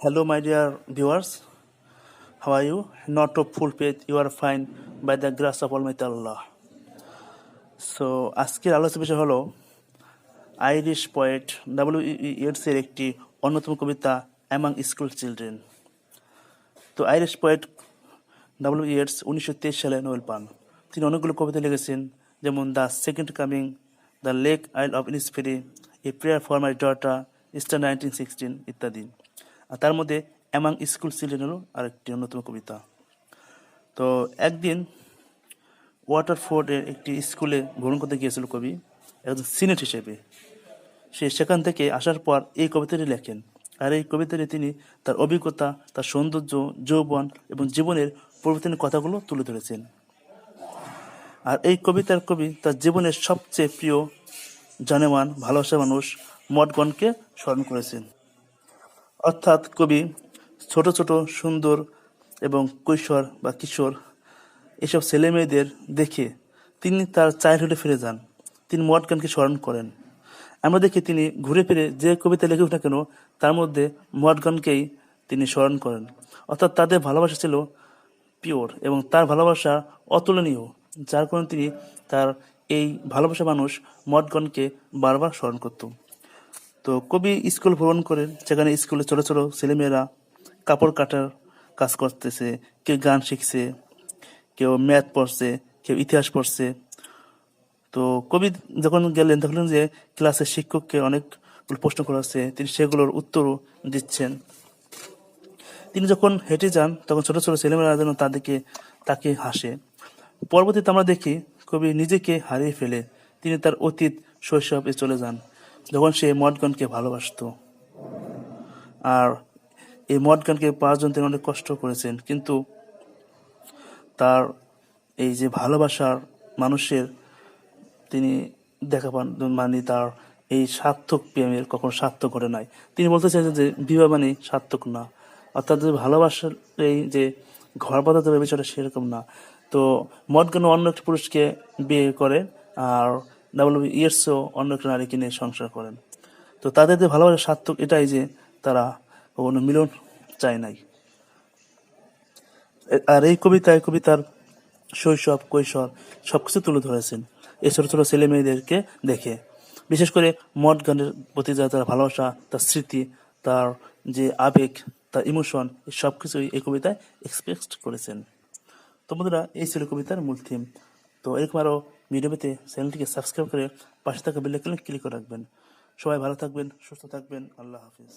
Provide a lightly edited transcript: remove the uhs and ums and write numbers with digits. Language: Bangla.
Hello, my dear viewers. How are you? Not of full faith, you are fine by the grace of Almighty Allah. So, আজকের আলোচনার বিষয় হলো আইরিশ পোয়েট w.b.yeats-এর একটি অন্যতম কবিতা অ্যামাং স্কুল চিলড্রেন। তো আইরিশ পোয়েট w.b.yeats 1923 সালে নোবেল পান। তিনি অনেকগুলো কবিতা লিখেছেন, যেমন the second coming, the lake isle of Innisfree, a prayer for my daughter, Easter 1916 ইত্যাদি। আর তার মধ্যে অ্যামাং স্কুল চিলড্রেন হলো আরেকটি অন্যতম কবিতা। তো একদিন ওয়াটারফোর্ডের একটি স্কুলে ভ্রমণ করতে গিয়েছিল কবি একজন সিনেট হিসেবে। সে সেখান থেকে আসার পর এই কবিতাটি লেখেন। আর এই কবিতাটি তিনি তার অভিজ্ঞতা, তার সৌন্দর্য, যৌবন এবং জীবনের পরিবর্তনের কথাগুলো তুলে ধরেছেন। আর এই কবিতার কবি তার জীবনের সবচেয়ে প্রিয়, জানেমান, ভালোবাসার মানুষ মঠগণকে স্মরণ করেছেন। অর্থাৎ কবি ছোট ছোট সুন্দর এবং কৈশোর বা কিশোর এসব ছেলে মেয়েদের দেখে তিনি তার চাইল্ডহুডে ফিরে যান। তিনি মঠগণকে স্মরণ করেন। আমরা দেখি তিনি ঘুরে ফিরে যে কবিতা লেখুক না কেন তার মধ্যে মঠগণকেই তিনি স্মরণ করেন। অর্থাৎ তাদের ভালোবাসা ছিল পিওর এবং তার ভালোবাসা অতুলনীয়, যার কারণে তিনি তার এই ভালোবাসা মানুষ মঠগণকে বারবার স্মরণ করত। তো কবি স্কুল ভ্রমণ করেন, সেখানে স্কুলে ছোটো ছোটো ছেলেমেয়েরা কাপড় কাটার কাজ করতেছে, কেউ গান শিখছে, কেউ ম্যাথ পড়ছে, কেউ ইতিহাস পড়ছে। তো কবি যখন গেলেন দেখলেন যে ক্লাসের শিক্ষককে অনেকগুলো প্রশ্ন করা হচ্ছে, তিনি সেগুলোর উত্তরও দিচ্ছেন। তিনি যখন হেঁটে যান তখন ছোটো ছোটো ছেলেমেয়েরা যেন তাকে হাসে। পরবর্তীতে আমরা দেখি কবি নিজেকে হারিয়ে ফেলে তিনি তার অতীত শৈশবে চলে যান, যখন সে মঠগণকে ভালোবাসত। আর এই মঠগণকে পাওয়ার জন্য তিনি অনেক কষ্ট করেছেন, কিন্তু তার এই যে ভালোবাসার মানুষের তিনি দেখা পান, মানে তার এই সার্থক প্রেমের কখনো সার্থক ঘটে নাই। তিনি বলতে চাইছেন যে বিবাহ মানে সার্থক না, অর্থাৎ যে ভালোবাসার এই যে ঘর বাঁধাতে হবে বিষয়টা সেরকম না। তো মঠগণ অন্য একটা পুরুষকে বিয়ে করে, আর w.b.yeats-ও অন্য একটা নারীকে নিয়ে সংসার করেন। তো তাদের যে ভালোবাসার সার্থক এটাই যে তারা কখনো মিলন চায় নাই। আর এই কবিতার শৈশব, কৈশোর সবকিছু তুলে ধরেছেন এই ছোট ছোট ছেলে মেয়েদেরকে দেখে। বিশেষ করে মঠগণের প্রতি তার ভালোবাসা, তার স্মৃতি, তার যে আবেগ, তার ইমোশন, সব কিছুই এই কবিতায় এক্সপ্রেস করেছেন। তো বন্ধুরা, এই ছিল কবিতার মূল থিম। তো এরকম আরও ভিডিও পেতে চ্যানেলটিকে সাবস্ক্রাইব করে পাশে থাকা বেল আইকনে ক্লিক করে রাখবেন। সবাই ভালো থাকবেন, সুস্থ থাকবেন। আল্লাহ হাফিজ।